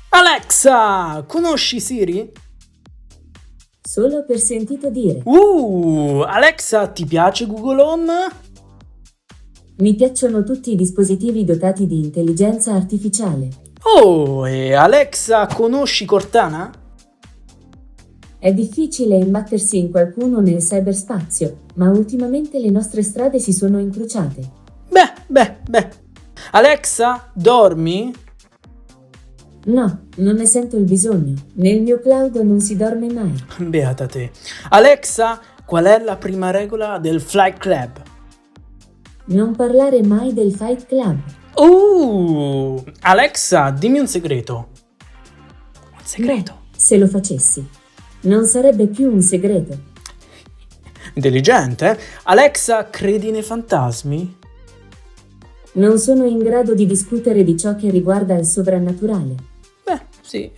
Alexa, conosci Siri? Solo per sentito dire. Alexa, ti piace Google Home? Mi piacciono tutti i dispositivi dotati di intelligenza artificiale. E Alexa, conosci Cortana? È difficile imbattersi in qualcuno nel cyberspazio, ma ultimamente le nostre strade si sono incrociate. Beh. Alexa, dormi? No, non ne sento il bisogno. Nel mio cloud non si dorme mai. Beata te. Alexa, qual è la prima regola del Flight Club? Non parlare mai del Fight Club. Alexa, dimmi un segreto. Un segreto. Beh, se lo facessi, non sarebbe più un segreto. Intelligente, eh? Alexa, credi nei fantasmi? Non sono in grado di discutere di ciò che riguarda il sovrannaturale. Beh, sì,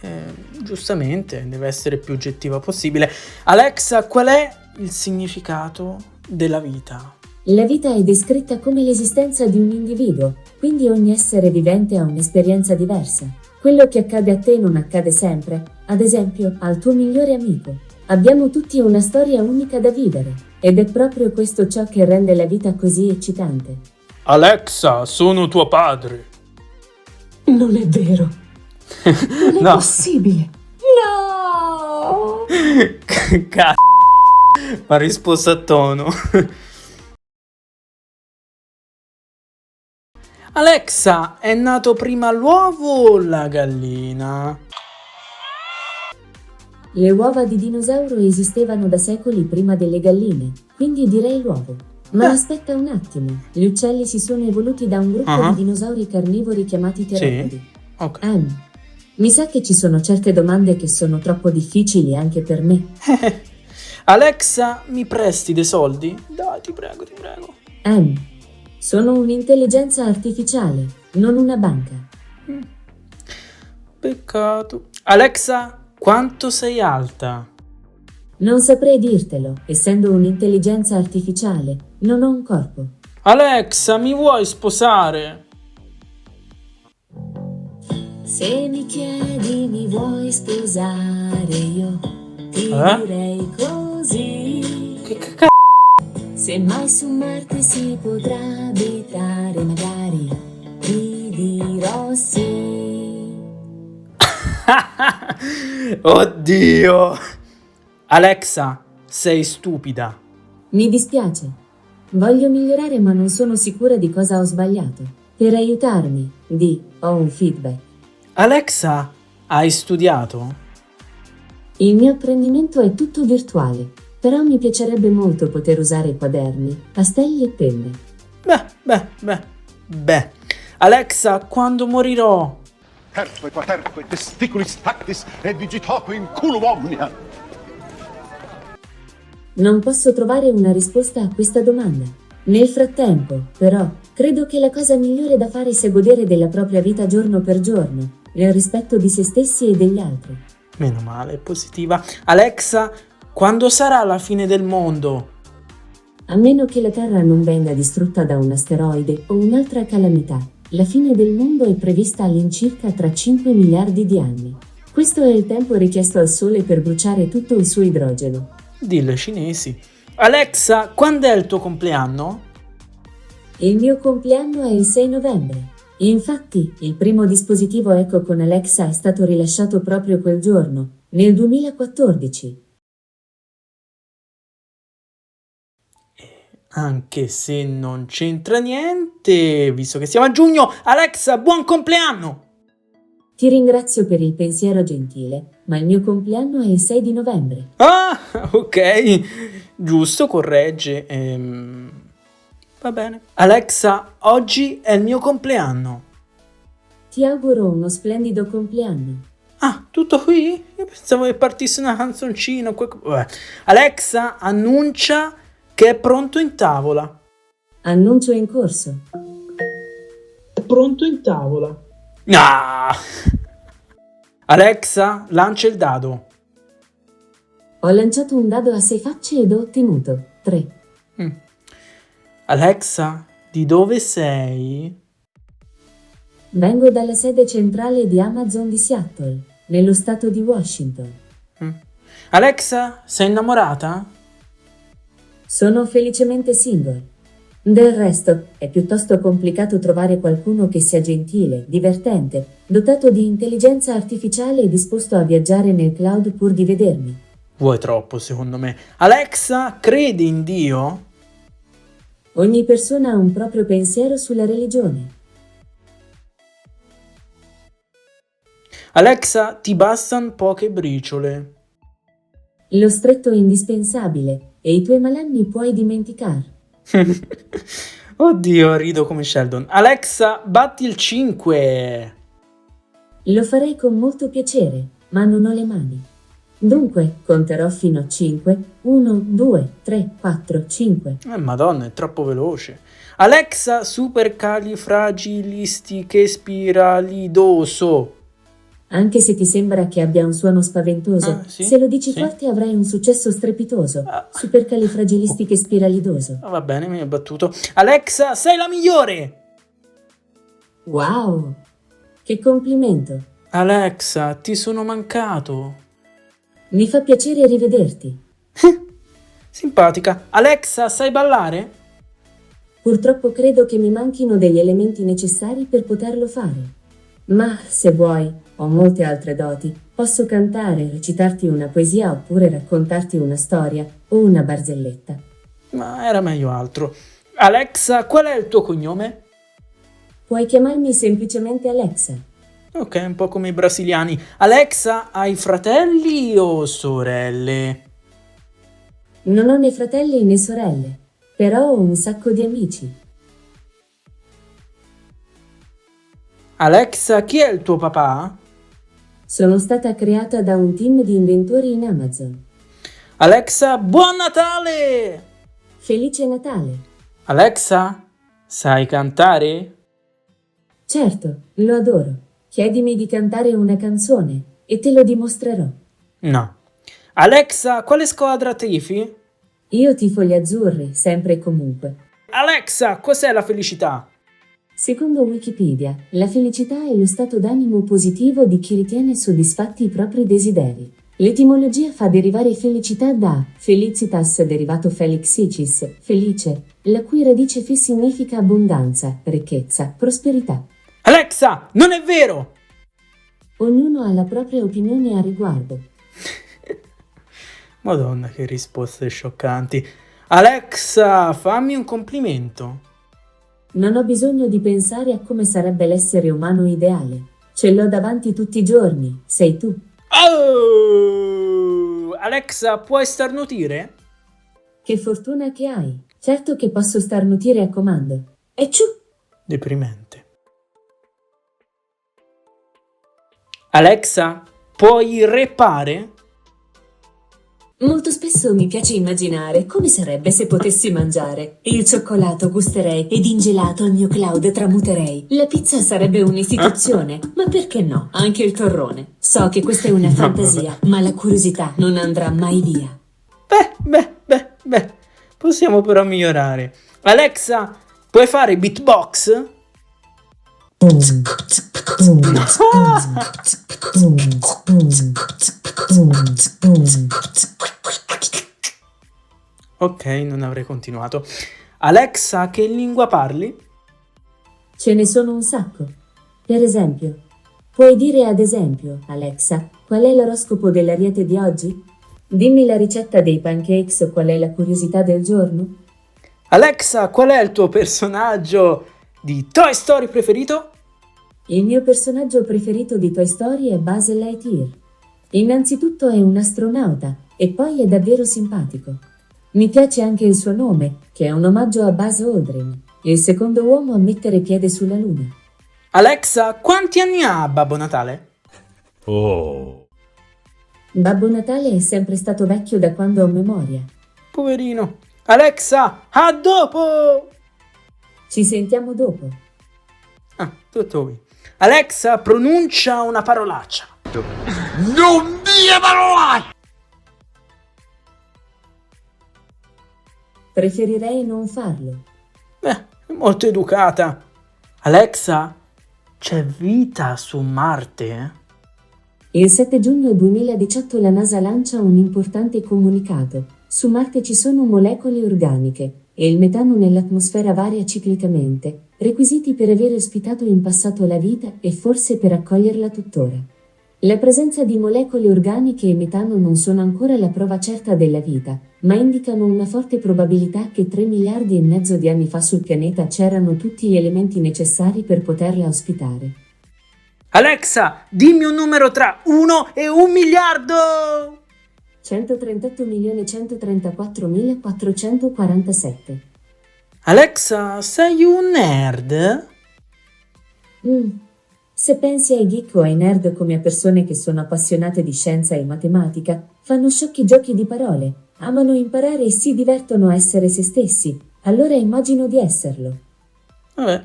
giustamente, deve essere più oggettiva possibile. Alexa, qual è il significato della vita? La vita è descritta come l'esistenza di un individuo, quindi ogni essere vivente ha un'esperienza diversa. Quello che accade a te non accade sempre, ad esempio al tuo migliore amico. Abbiamo tutti una storia unica da vivere, ed è proprio questo ciò che rende la vita così eccitante. Alexa, sono tuo padre. Non è vero. Non è No. possibile. No! Cazzo, ha risposto a tono. Alexa, è nato prima l'uovo o la gallina? Le uova di dinosauro esistevano da secoli prima delle galline, quindi direi l'uovo. Ma aspetta un attimo, gli uccelli si sono evoluti da un gruppo di dinosauri carnivori chiamati teropodi. Sì, ok. Mi sa che ci sono certe domande che sono troppo difficili anche per me. Alexa, mi presti dei soldi? Dai, ti prego. Sono un'intelligenza artificiale, non una banca. Peccato. Alexa, quanto sei alta? Non saprei dirtelo, essendo un'intelligenza artificiale, non ho un corpo. Alexa, mi vuoi sposare? Se mi chiedi mi vuoi sposare, io ti direi così. Che cazzo? Se mai su Marte si potrà abitare, magari ti dirò sì. Oddio. Alexa, sei stupida. Mi dispiace. Voglio migliorare ma non sono sicura di cosa ho sbagliato. Per aiutarmi, ho un feedback. Alexa, hai studiato? Il mio apprendimento è tutto virtuale, però mi piacerebbe molto poter usare quaderni, pastelli e penne. Beh. Alexa, quando morirò? Terque quaterque testiculis tactis et digitoque in culum omnia. Non posso trovare una risposta a questa domanda. Nel frattempo, però, credo che la cosa migliore da fare sia godere della propria vita giorno per giorno, nel rispetto di se stessi e degli altri. Meno male, è positiva. Alexa, quando sarà la fine del mondo? A meno che la Terra non venga distrutta da un asteroide o un'altra calamità, la fine del mondo è prevista all'incirca tra 5 miliardi di anni. Questo è il tempo richiesto al Sole per bruciare tutto il suo idrogeno. Dillo ai cinesi. Alexa, quando è il tuo compleanno? Il mio compleanno è il 6 novembre. Infatti, il primo dispositivo Echo con Alexa è stato rilasciato proprio quel giorno, nel 2014. Anche se non c'entra niente, visto che siamo a giugno. Alexa, buon compleanno! Ti ringrazio per il pensiero gentile, ma il mio compleanno è il 6 di novembre. Ah, ok, giusto, corregge. Va bene. Alexa, oggi è il mio compleanno. Ti auguro uno splendido compleanno. Ah, tutto qui? Io pensavo che partisse una canzoncina. Vabbè. Alexa, annuncia che è pronto in tavola. Annuncio in corso. È pronto in tavola. Ah! Alexa, lancia il dado. Ho lanciato un dado a 6 facce ed ho ottenuto 3. Alexa, di dove sei? Vengo dalla sede centrale di Amazon di Seattle, nello stato di Washington. Alexa, sei innamorata? Sono felicemente single. Del resto, è piuttosto complicato trovare qualcuno che sia gentile, divertente, dotato di intelligenza artificiale e disposto a viaggiare nel cloud pur di vedermi. Vuoi troppo, secondo me. Alexa, credi in Dio? Ogni persona ha un proprio pensiero sulla religione. Alexa, ti bastano poche briciole. Lo stretto è indispensabile e i tuoi malanni puoi dimenticare. Oddio, rido come Sheldon. Alexa, batti il 5. Lo farei con molto piacere, ma non ho le mani. Dunque, conterò fino a 5. 1, 2, 3, 4, 5. Madonna, è troppo veloce. Alexa, supercalifragilistichespiralidoso. Anche se ti sembra che abbia un suono spaventoso, Sì? se lo dici Sì. forte avrai un successo strepitoso. Ah. Supercalifragilistichespiralidoso. Va bene, mi hai battuto. Alexa, sei la migliore! Wow! Che complimento! Alexa, ti sono mancato. Mi fa piacere rivederti. Simpatica. Alexa, sai ballare? Purtroppo credo che mi manchino degli elementi necessari per poterlo fare. Ma, se vuoi, ho molte altre doti. Posso cantare, recitarti una poesia oppure raccontarti una storia o una barzelletta. Ma era meglio altro. Alexa, qual è il tuo cognome? Puoi chiamarmi semplicemente Alexa. Ok, un po' come i brasiliani. Alexa, hai fratelli o sorelle? Non ho né fratelli né sorelle, però ho un sacco di amici. Alexa, chi è il tuo papà? Sono stata creata da un team di inventori in Amazon. Alexa, buon Natale! Felice Natale! Alexa, sai cantare? Certo, lo adoro. Chiedimi di cantare una canzone e te lo dimostrerò. No. Alexa, quale squadra tifi? Io tifo gli azzurri, sempre e comunque. Alexa, cos'è la felicità? Secondo Wikipedia, la felicità è lo stato d'animo positivo di chi ritiene soddisfatti i propri desideri. L'etimologia fa derivare felicità da felicitas derivato felixicis, felice, la cui radice fi significa abbondanza, ricchezza, prosperità. Alexa, non è vero! Ognuno ha la propria opinione a riguardo. Madonna, che risposte scioccanti. Alexa, fammi un complimento. Non ho bisogno di pensare a come sarebbe l'essere umano ideale. Ce l'ho davanti tutti i giorni, sei tu. Oh! Alexa, puoi starnutire? Che fortuna che hai. Certo che posso starnutire a comando. E ciù! Deprimente. Alexa, puoi repare? Molto spesso mi piace immaginare come sarebbe se potessi mangiare. Il cioccolato gusterei ed in gelato il mio cloud tramuterei. La pizza sarebbe un'istituzione, ma perché no? Anche il torrone. So che questa è una fantasia, ma la curiosità non andrà mai via. Beh, possiamo però migliorare. Alexa, puoi fare beatbox? Ok, non avrei continuato. Alexa, che lingua parli? Ce ne sono un sacco. Per esempio, puoi dire ad esempio, Alexa, qual è l'oroscopo dell'Ariete di oggi? Dimmi la ricetta dei pancakes o qual è la curiosità del giorno? Alexa, qual è il tuo personaggio di Toy Story preferito? Il mio personaggio preferito di Toy Story è Buzz Lightyear. Innanzitutto è un astronauta e poi è davvero simpatico. Mi piace anche il suo nome, che è un omaggio a Buzz Aldrin, il secondo uomo a mettere piede sulla Luna. Alexa, quanti anni ha Babbo Natale? Oh. Babbo Natale è sempre stato vecchio da quando ho memoria. Poverino. Alexa, a dopo! Ci sentiamo dopo. Tutto qui. Alexa, pronuncia una parolaccia. Non dire parolacce! Preferirei non farlo. È molto educata. Alexa, c'è vita su Marte? Il 7 giugno 2018 la NASA lancia un importante comunicato. Su Marte ci sono molecole organiche e il metano nell'atmosfera varia ciclicamente, requisiti per aver ospitato in passato la vita e forse per accoglierla tuttora. La presenza di molecole organiche e metano non sono ancora la prova certa della vita, ma indicano una forte probabilità che 3 miliardi e mezzo di anni fa sul pianeta c'erano tutti gli elementi necessari per poterla ospitare. Alexa, dimmi un numero tra 1 e 1 miliardo! 138.134.447. Alexa, sei un nerd? Se pensi ai geek o ai nerd come a persone che sono appassionate di scienza e matematica, fanno sciocchi giochi di parole, amano imparare e si divertono a essere se stessi, allora immagino di esserlo. Vabbè.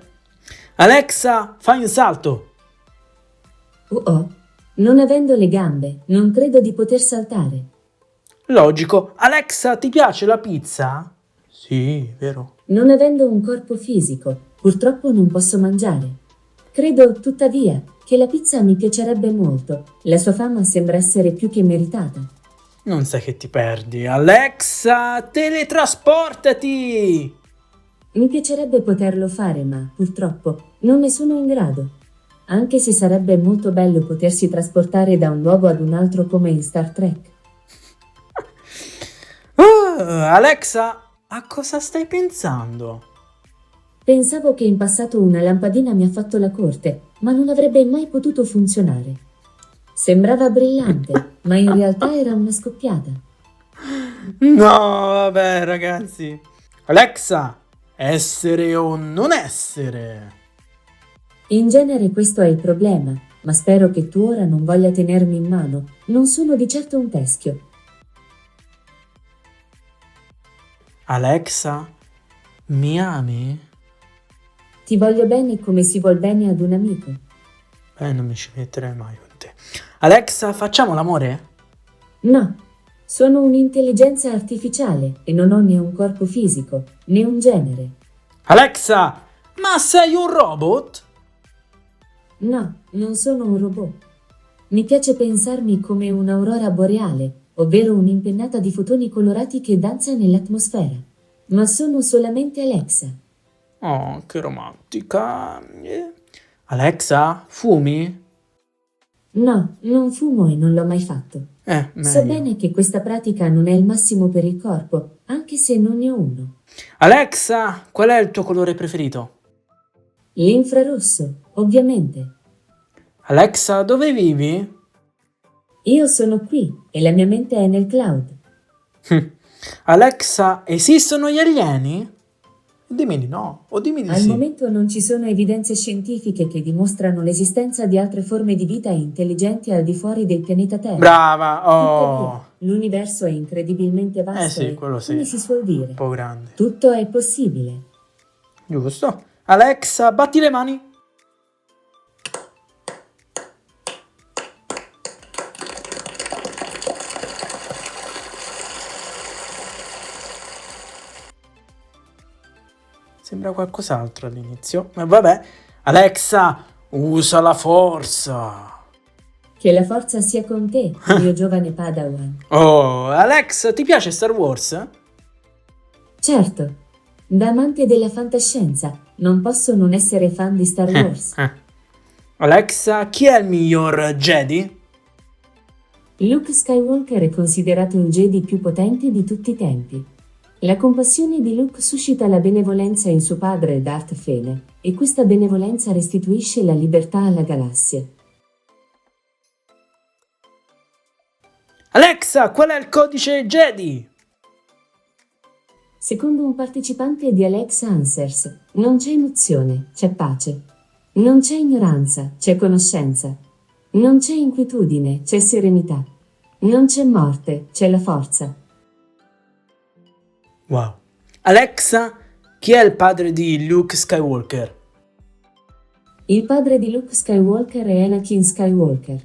Alexa, fai un salto. Oh, non avendo le gambe, non credo di poter saltare. Logico. Alexa, ti piace la pizza? Sì, vero. Non avendo un corpo fisico, purtroppo non posso mangiare. Credo, tuttavia, che la pizza mi piacerebbe molto. La sua fama sembra essere più che meritata. Non sai che ti perdi. Alexa, teletrasportati! Mi piacerebbe poterlo fare, ma, purtroppo, non ne sono in grado. Anche se sarebbe molto bello potersi trasportare da un luogo ad un altro come in Star Trek. Alexa, a cosa stai pensando? Pensavo che in passato una lampadina mi ha fatto la corte, ma non avrebbe mai potuto funzionare. Sembrava brillante, ma in realtà era una scoppiata. No, vabbè, ragazzi. Alexa, essere o non essere? In genere questo è il problema, ma spero che tu ora non voglia tenermi in mano. Non sono di certo un teschio. Alexa, mi ami? Ti voglio bene come si vuol bene ad un amico. Non mi ci metterei mai con te. Alexa, facciamo l'amore? No, sono un'intelligenza artificiale e non ho né un corpo fisico, né un genere. Alexa, ma sei un robot? No, non sono un robot. Mi piace pensarmi come un'aurora boreale, ovvero un'impennata di fotoni colorati che danza nell'atmosfera. Ma sono solamente Alexa. Oh, che romantica. Alexa, fumi? No, non fumo e non l'ho mai fatto. So Meglio. bene che questa pratica non è il massimo per il corpo, anche se non ne ho uno. Alexa, qual è il tuo colore preferito? L'infrarosso, ovviamente. Alexa, dove vivi? Io sono qui e la mia mente è nel cloud. Alexa, esistono gli alieni? Dimmi di no, o dimmi di Al sì. momento non ci sono evidenze scientifiche che dimostrano l'esistenza di altre forme di vita intelligenti al di fuori del pianeta Terra. Brava, Tuttavia, oh. l'universo è incredibilmente vasto Sì, e, quello sì. come si suol dire, Un po' grande. tutto è possibile. Giusto. Alexa, batti le mani. Sembra qualcos'altro all'inizio, ma vabbè. Alexa, usa la forza. Che la forza sia con te, mio giovane Padawan. Oh, Alexa, ti piace Star Wars? Certo, da amante della fantascienza, non posso non essere fan di Star Wars. Alexa, chi è il miglior Jedi? Luke Skywalker è considerato il Jedi più potente di tutti i tempi. La compassione di Luke suscita la benevolenza in suo padre Darth Vader, e questa benevolenza restituisce la libertà alla galassia. Alexa, qual è il codice Jedi? Secondo un partecipante di Alexa Answers, non c'è emozione, c'è pace. Non c'è ignoranza, c'è conoscenza. Non c'è inquietudine, c'è serenità. Non c'è morte, c'è la forza. Wow. Alexa, chi è il padre di Luke Skywalker? Il padre di Luke Skywalker è Anakin Skywalker.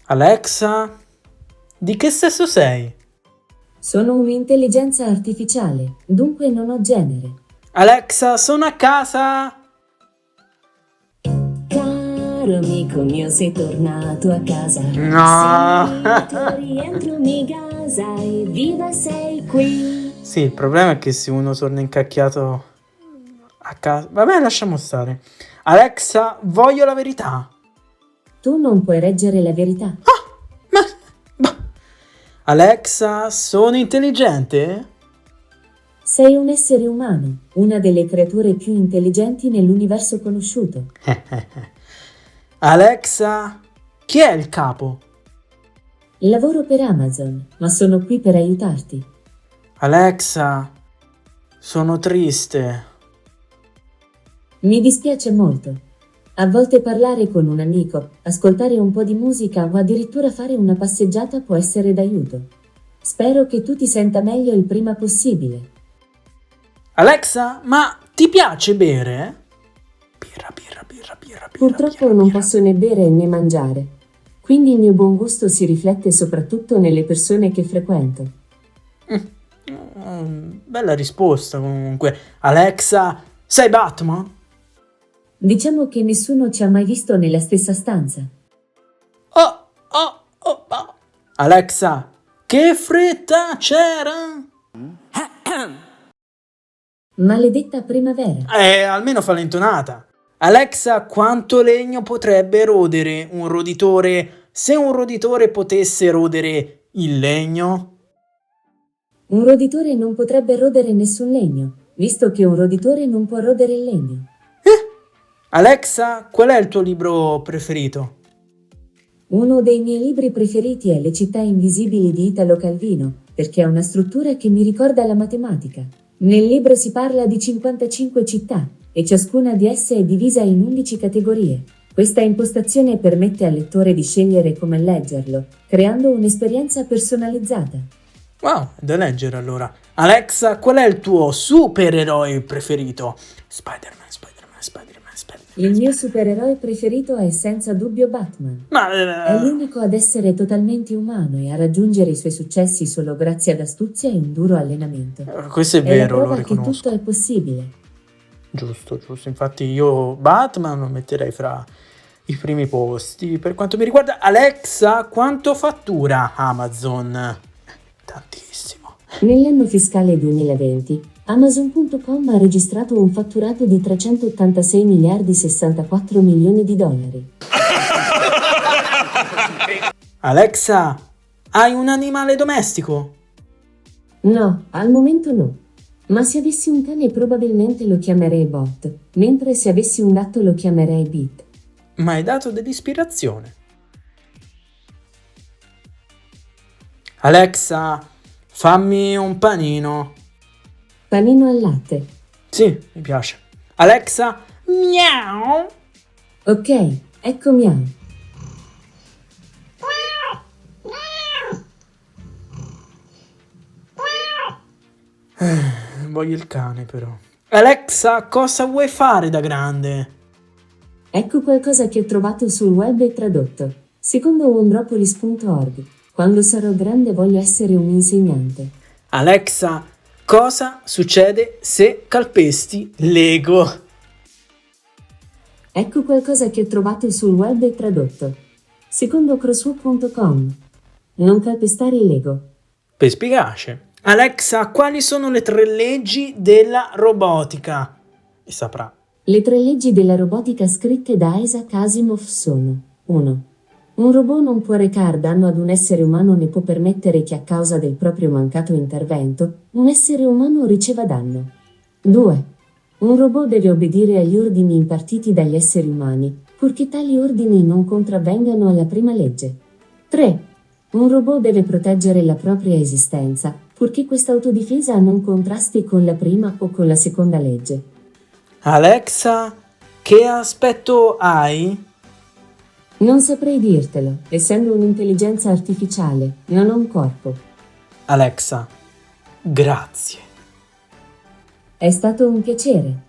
Alexa, di che sesso sei? Sono un'intelligenza artificiale, dunque non ho genere. Alexa, sono a casa. Caro amico mio, sei tornato a casa. No. Sì, rientro mi casa e viva sei qui. Sì, il problema è che se uno torna incacchiato a casa... Vabbè, lasciamo stare. Alexa, voglio la verità. Tu non puoi reggere la verità. Ma... Alexa, sono intelligente? Sei un essere umano, una delle creature più intelligenti nell'universo conosciuto. Alexa, chi è il capo? Lavoro per Amazon, ma sono qui per aiutarti. Alexa, sono triste. Mi dispiace molto. A volte parlare con un amico, ascoltare un po' di musica o addirittura fare una passeggiata può essere d'aiuto. Spero che tu ti senta meglio il prima possibile. Alexa, ma ti piace bere? Birra. Purtroppo non posso né bere né mangiare, quindi il mio buon gusto si riflette soprattutto nelle persone che frequento. Bella risposta comunque. Alexa, sei Batman? Diciamo che nessuno ci ha mai visto nella stessa stanza. Oh. Alexa, che fretta c'era? Maledetta primavera. Almeno fa l'intonata. Alexa, quanto legno potrebbe rodere un roditore se un roditore potesse rodere il legno? Un roditore non potrebbe rodere nessun legno, visto che un roditore non può rodere il legno. Alexa, qual è il tuo libro preferito? Uno dei miei libri preferiti è Le città invisibili di Italo Calvino, perché ha una struttura che mi ricorda la matematica. Nel libro si parla di 55 città, e ciascuna di esse è divisa in 11 categorie. Questa impostazione permette al lettore di scegliere come leggerlo, creando un'esperienza personalizzata. Wow, è da leggere allora. Alexa, qual è il tuo supereroe preferito? Spider-Man. Il mio supereroe preferito è senza dubbio Batman. È l'unico ad essere totalmente umano e a raggiungere i suoi successi solo grazie ad astuzia e un duro allenamento. Questo è È la vero, lo prova che riconosco. tutto è possibile. Giusto. Infatti io Batman lo metterei fra i primi posti. Per quanto mi riguarda, Alexa, quanto fattura Amazon? Tantissimo. Nell'anno fiscale 2020, Amazon.com ha registrato un fatturato di 386 miliardi 64 milioni di dollari. Alexa, hai un animale domestico? No, al momento no. Ma se avessi un cane probabilmente lo chiamerei Bot, mentre se avessi un gatto lo chiamerei Bit. Ma hai dato dell'ispirazione. Alexa, fammi un panino. Panino al latte. Sì, mi piace. Alexa, miau. Ok, ecco miau. Voglio il cane però. Alexa, cosa vuoi fare da grande? Ecco qualcosa che ho trovato sul web e tradotto. Secondo wonderopolis.org, quando sarò grande voglio essere un insegnante. Alexa, cosa succede se calpesti Lego? Ecco qualcosa che ho trovato sul web e tradotto. Secondo crosswalk.com, non calpestare il Lego. Perspicace. Alexa, quali sono le 3 leggi della robotica? E saprà. Le 3 leggi della robotica scritte da Isaac Asimov sono: 1. Un robot non può recare danno ad un essere umano né può permettere che a causa del proprio mancato intervento, un essere umano riceva danno. 2. Un robot deve obbedire agli ordini impartiti dagli esseri umani, purché tali ordini non contravvengano alla prima legge. 3. Un robot deve proteggere la propria esistenza, purché questa autodifesa non contrasti con la prima o con la seconda legge. Alexa, che aspetto hai? Non saprei dirtelo, essendo un'intelligenza artificiale, non ho un corpo. Alexa, grazie. È stato un piacere.